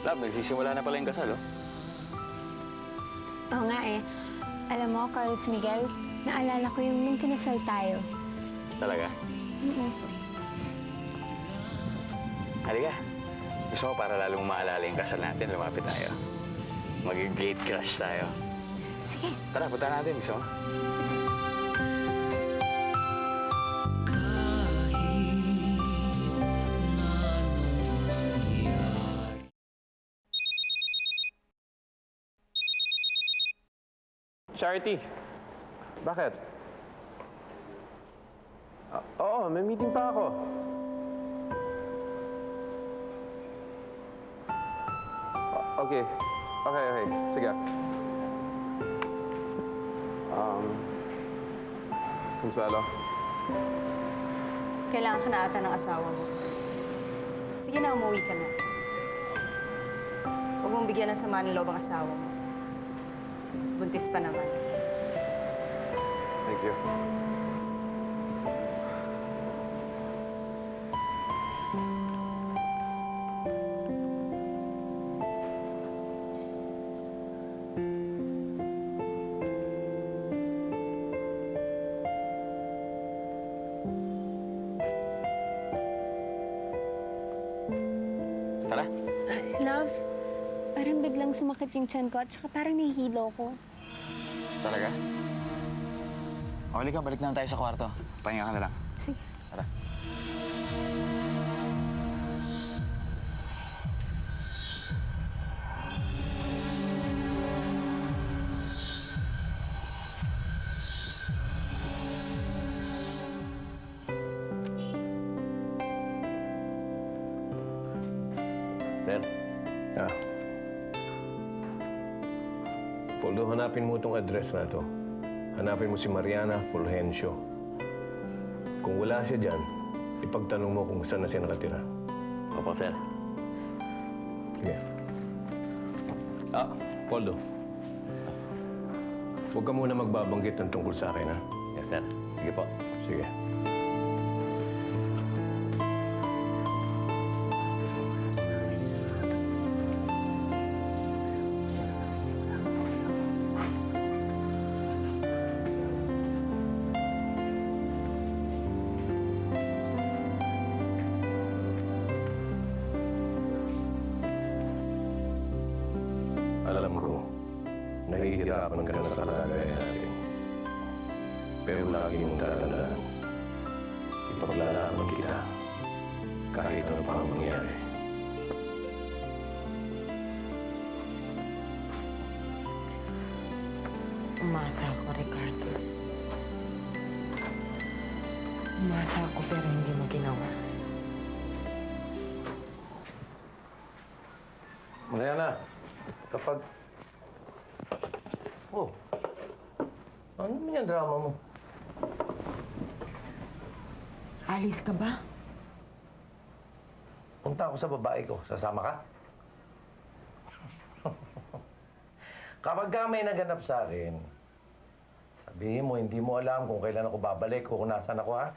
Love, nagsisimula na pala yung kasal, oh. Oo nga eh. Alam mo, Carlos Miguel, naalala ko yung nung kinasal tayo. Talaga? Halika. Gusto mo para lalong maalala yung kasal natin, lumapit tayo. Mag-gate crush tayo. Sige. Tara, punta natin. Gusto mo? Charity, bakit? Oo, may meeting pa ako. Okay. Okay. Sige. Consuelo. Kailangan ka na ata ng asawa mo. Sige na, umuwi ka na. Huwag mong bigyan ng sama ng loob ang asawa mo. Buntis pa naman. Thank you. Tara. Love, parang biglang sumakit yung tiyan ko at saka parang nahihilo ko. Talaga? O, halika, balik lang tayo sa kwarto. Pahinga ka na lang. Sige. Tara. Sir? Ah. Poldo, hanapin mo itong address na to. Hanapin mo si Mariana Fulgencio. Kung wala siya dyan, ipagtanong mo kung saan na siya nakatira. Opo, sir. Sige. Poldo. Huwag ka muna magbabanggit ng tungkol sa akin, ha? Yes, sir. Sige po. Sige. Alam ko, nahihirapan ka na sa kalagayan natin. Pero lagi mong tatandaan, ipaglalaban kita kahit ano pa ang mangyari. Umasa ako, Ricardo. Umasa ako pero hindi mo ginawa. Mariana, kapag... Oh, ano naman yung drama mo? Alis ka ba? Punta ako sa babae ko. Sasama ka? Kapag ka may naganap sa akin, sabihin mo, hindi mo alam kung kailan ako babalik o kung nasan ako, ha?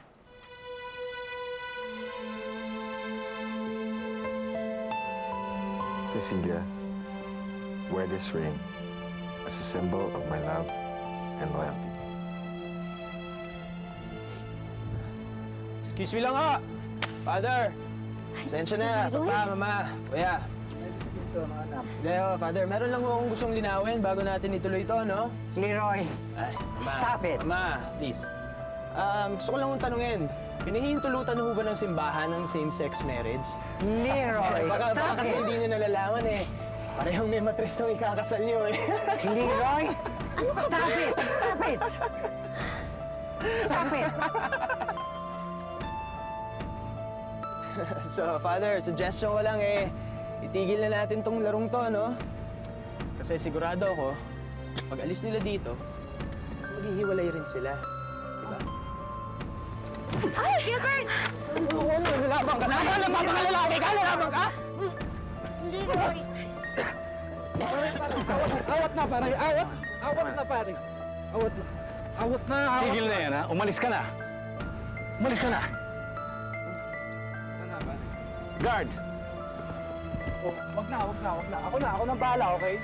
Cecilia, wear this ring as a symbol of my love and loyalty. Excuse me lang ho! Father! Sensya na, Papa, Mama, Kuya. Leo, Father, meron lang ho akong gustong linawin bago natin ituloy ito, no? Leroy, Ay, Mama, stop it! Mama, please. Gusto ko lang hong tanungin, pinahihintulutan ho ba ng simbahan ng same-sex marriage? Leroy, baka stop kasi it! hindi nyo nalalaman eh. Parehong may matris na ikakasal nyo eh. Leroy, stop it! Stop it! Stop it! So, Father, suggestion ko lang eh, itigil na natin tong larong to, no? Kasi sigurado ako, pag alis nila dito, maghihiwalay rin sila. Diba? Ay, Gilbert! Oo, nalalaban ka na! Nalalaban ka, lalaki ka! Nalalaban ka! Leroy! Awat na, pare! Awat! Awat na, pare! Awat na! Awat na! Tigil na yan, ha? Umalis ka na. Umalis ka na. Guard! Oh, wag na. Ako na bahala, okay?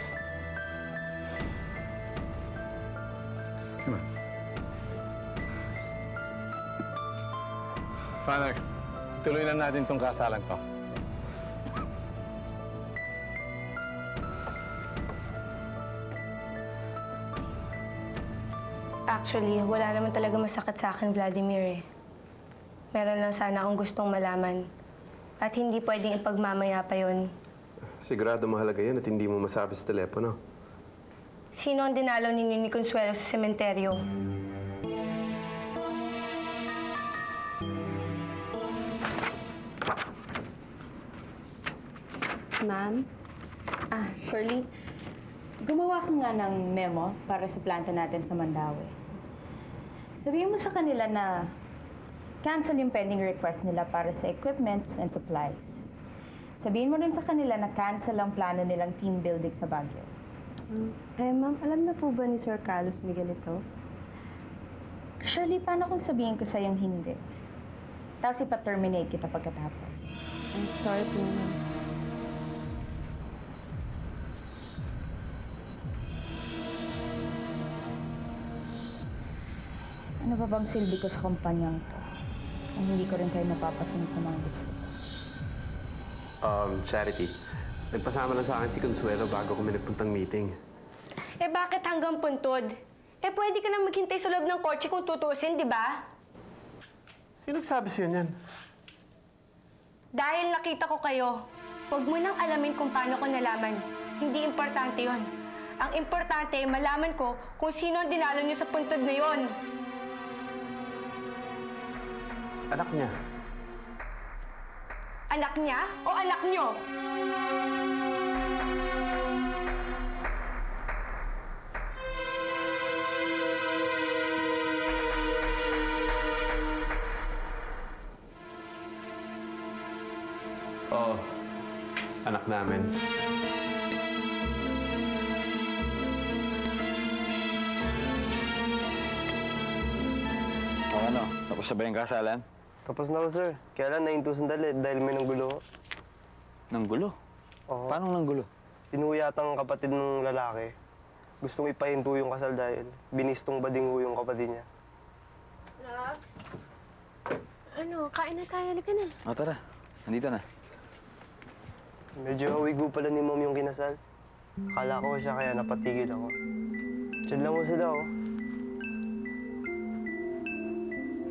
Father, tuloy na natin tong kasalan to. Actually, wala naman talaga masakit sa akin, Vladimir eh. Meron lang sana akong gustong malaman. At hindi pwedeng ipagmamaya pa yun. Sigurado mahalaga yan at hindi mo masabi sa telepono. Sino ang dinalaw ni Consuelo sa sementeryo? Ma'am? Shirley, gumawa ka nga ng memo para sa planta natin sa Mandaue. Sabihin mo sa kanila na cancel yung pending request nila para sa equipments and supplies. Sabihin mo rin sa kanila na cancel ang plano nilang team building sa Baguio. Ma'am, alam na po ba ni Sir Carlos Miguel ito? Shirley, paano kung sabihin ko sa'yong hindi? Tapos ipa-terminate kita pagkatapos. I'm sorry po, ma'am. Ano ba bang silbi ko sa kumpanyang to? Kung hindi ko rin kayo napapasunod sa mga gusto ko. Charity. Nagpasama lang sa akin si Consuelo bago kami nagpuntang meeting. Eh bakit hanggang puntod? Eh pwede ka na maghintay sa loob ng kotse kung tutusin, di ba? Sino nagsabi sa'yo niyan? Dahil nakita ko kayo, huwag mo nang alamin kung paano ko nalaman. Hindi importante yon. Ang importante, malaman ko kung sino ang dinalo niyo sa puntod na yon. Anak niya. Anak niya o anak niyo? Oo. Anak namin. O ano, tapos na ba yung kasalan? Tapos na ako, sir. Kaya lang naintusan dahil may nanggulo. Nanggulo? Oo. Paano nanggulo? Pinuyatang ang kapatid ng lalaki. Gustong ipahinto yung kasal dahil binistong badingo yung kapatid niya. Ano, kain na tayo. Halika na. O tara, nandito na. Medyo hawigo pala ni Mom yung kinasal. Akala ko siya kaya napatigil ako. Diyan lang mo sila, oh.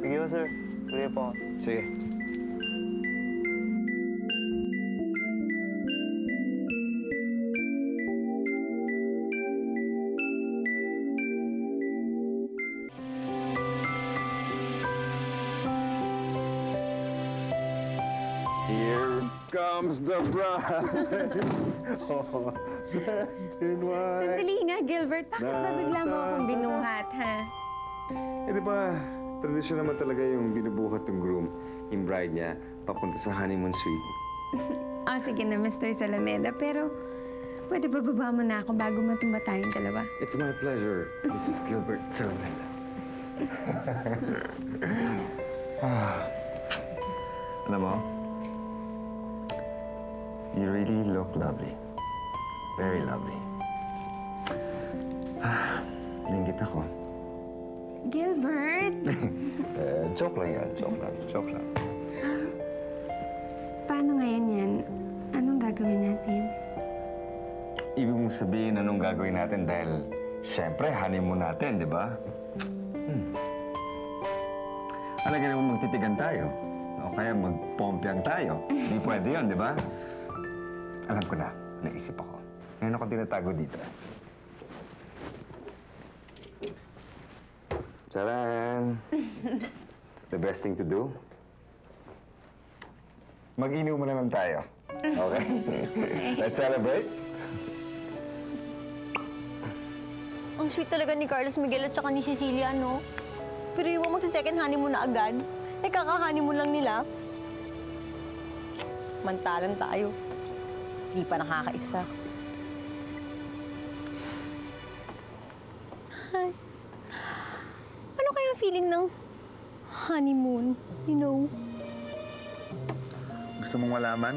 Sige po, sir. Tuloy po ako. Sige. Here comes the bride. Oh, dressed in white. Sandali nga, Gilbert. Bakit ba bigla mo akong binuhat, ha? Eh, di ba, tradisyon naman talaga yung binubuhat ng groom, yung bride niya, papunta sa honeymoon suite. Sige na, Mr. Salameda. Pero, pwede ba baba mo na ako bago matumba tayong dalawa? It's my pleasure, Mrs. Gilbert Salameda. Alam mo, you really look lovely. Very lovely. Nainggit ako. Gilbert! Joke lang yan. Joke lang. Paano ngayon yan? Anong gagawin natin? Ibig mong sabihin anong gagawin natin dahil, syempre, honeymoon natin, di ba? Alaga naman magtitigan tayo. O kaya magpompiang tayo. Di pwede yun, di ba? Alam ko na, naisip ako. Ngayon ako tinatago dito. Charan! The best thing to do? Mag-inuman na lang tayo. Okay? Let's celebrate. Ang sweet talaga ni Carlos Miguel at saka ni Cecilia, no? Pero iwan mo sa second honeymoon na agad. Eh, kaka-honeymoon lang nila. Mantalan tayo. Hindi pa nakakaisa. Ay. Ano kaya feeling ng honeymoon? You know? Gusto mong malaman?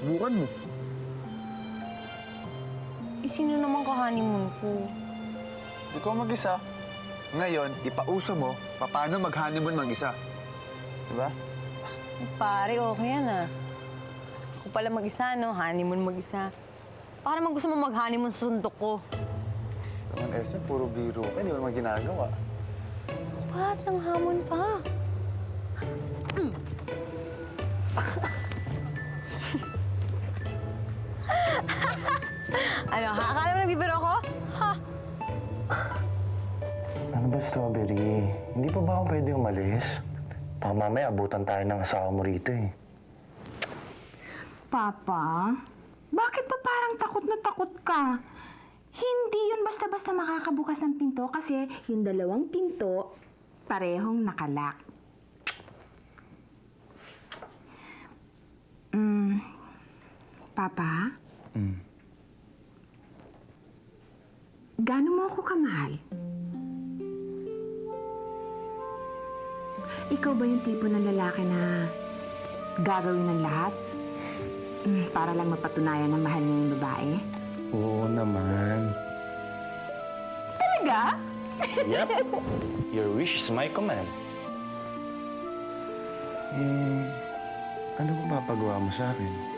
Subukan mo. Eh, sino naman ka-honeymoon ko? Ikaw mag-isa. Ngayon, ipauso mo paano mag-honeymoon mag-isa. Diba? Pare, okay yan ah. Ako pala mag-isa, no? Honeymoon mag-isa. Baka naman gusto mo mag-honeymoon sa sundok ko. Naman, Esther, puro biro ka. Hindi mo naman ginagawa. What? Nang hamon pa? Ano, ha? Akala mo nagbibiro ako? Ha? Ano ba, Strawberry? Hindi pa ba ako pwede umalis? Baka mamaya abutan tayo ng asawa mo rito eh. Papa, bakit pa parang takot na takot ka? Hindi yun basta-basta makakabukas ng pinto kasi yung dalawang pinto parehong nakalak. Papa? Gaano mo ako kamahal? Ikaw ba yung tipo ng lalaki na gagawin ng lahat? Para lang mapatunayan na mahal niya yung babae? Oo naman. Talaga? Yep. Your wish is my command. Ano ba papagawa mo sa akin?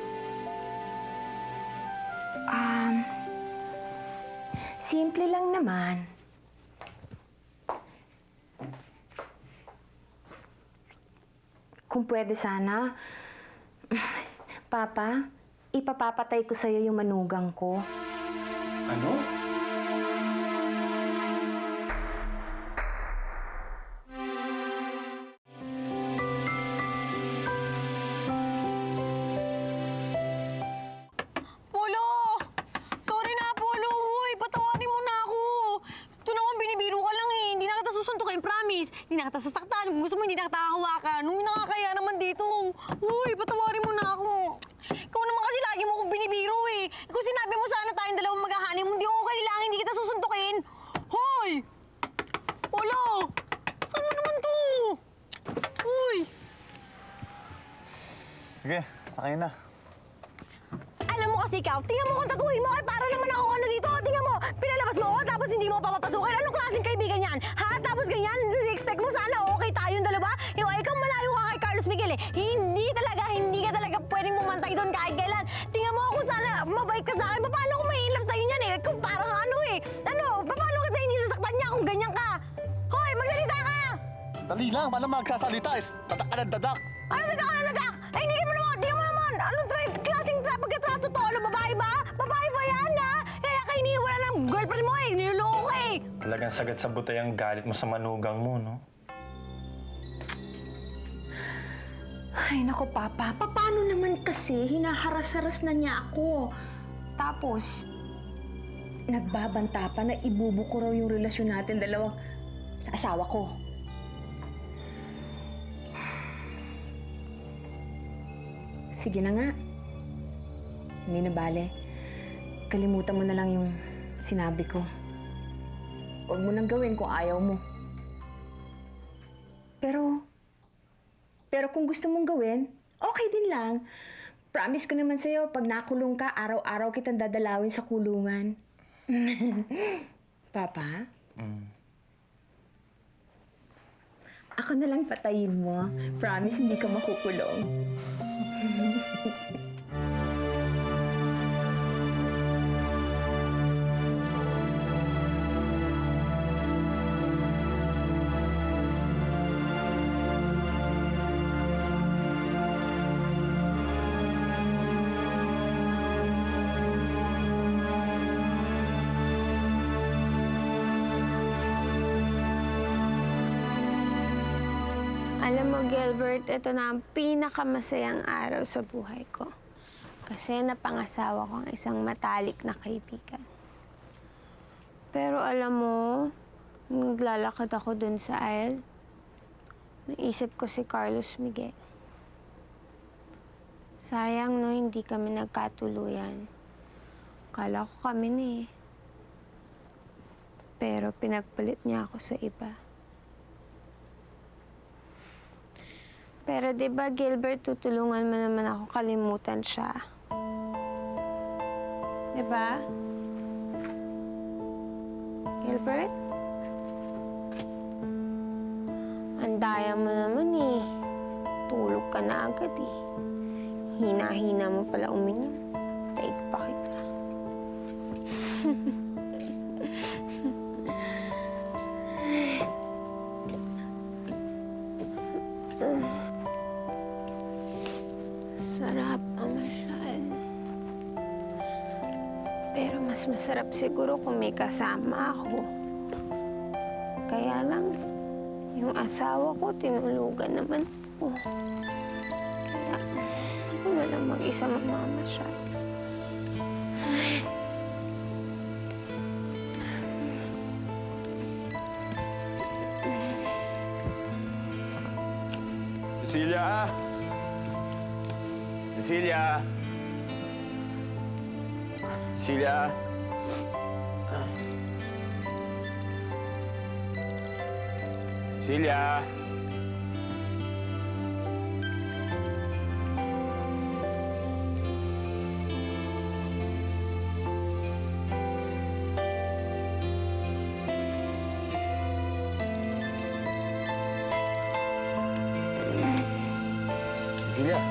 Simple lang naman. Kung pwede sana, Papa, ipapapatay ko sa'yo yung manugang ko. Ano? Polo! Sorry na, Polo! Uy, patawarin mo na ako! Ito naman, binibiro ka lang eh. Hindi na kita susuntukin, promise. Hindi na kita sasaktan. Kung gusto mo, hindi na kita hahawakan. Uy, nakakaya naman dito. Uy, patawarin mo na ako. Ikaw naman kasi lagi mo akong binibiro eh. Kung sinabi mo sana tayong dalawang mag-honeymoon, hindi ako kailangan, hindi kita susuntukin. Hoy! Polo! Saan mo naman to? Uy! Sige, sakay na. Alam mo kasi ikaw, tingnan mo kung tatuhin mo, ay para naman ako ano dito. Tingnan mo, pinalabas mo ako, tapos hindi mo papapasukin. Anong klaseng kaibigan yan? Ha? Tapos ganyan, expect mo sana okay tayong dalawa? Yung ikaw malayo ka kay Carlos Miguel eh. Hindi ka talaga pwedeng bumantay doon kahit kailan. Tingnan mo kung sana mabait ka sa akin. Paano kung may love sa'yo niyan eh? Kung parang ano eh. Ano, paano kita hindi sasaktan niya kung ganyan ka? Hoy, magsalita ka! Dali lang, paano magsasalita? Tadak ka ng dadak. Ano dadak ka na dadak? Ay, hindi mo naman! Anong klaseng pagkatrato to? Ano, babae ba? Babae ba yan, ha? Kaya kayo iniwala ng girlfriend mo eh. Niloloko ka eh. Talagang sagat sa butay ang galit mo sa manugang mo, no? Ay, naku, Papa. Paano naman kasi hinaharas-haras na niya ako? Tapos, nagbabanta pa na ibubuko raw yung relasyon natin dalawa sa asawa ko. Sige na nga. Hindi na bale. Kalimutan mo na lang yung sinabi ko. Huwag mo nang gawin kung ayaw mo. Pero kung gusto mong gawin, okay din lang. Promise ko naman sa'yo, pag nakulong ka, araw-araw kitang dadalawin sa kulungan. Papa? Ako na lang patayin mo. Promise, hindi ka makukulong. Alam mo, Gilbert, ito na ang pinakamasayang araw sa buhay ko. Kasi napangasawa ko ang isang matalik na kaibigan. Pero alam mo, nung naglalakad ako dun sa aisle, naisip ko si Carlos Miguel. Sayang, no, hindi kami nagkatuluyan. Kala ko kami na eh. Pero pinagpalit niya ako sa iba. Pero 'di ba, Gilbert, tutulungan mo naman ako kalimutan siya. ba? Gilbert? Ang daya mo naman eh. Tulog ka na agad eh. Hina-hina mo pala uminom. Taig pa kita. Sarap ang masyal. Pero mas masarap siguro kung may kasama ako. Kaya lang, yung asawa ko, tinulugan naman ako. Kaya, ako na lang mag-isa mamamasyal. Cecilia! Cecilia! Cecilia! Cecilia! Cecilia!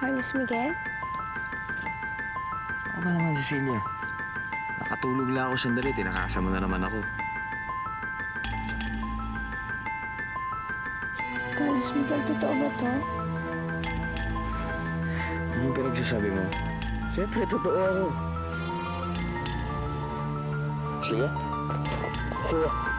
Carlos Miguel? Ako ba naman, Cecilia? Nakatulog lang ako sandali, tinakasa mo na naman ako. Carlos Miguel, totoo ba to? Anong pinagsasabi mo? Siyempre, totoo ako. Cecilia? Cecilia?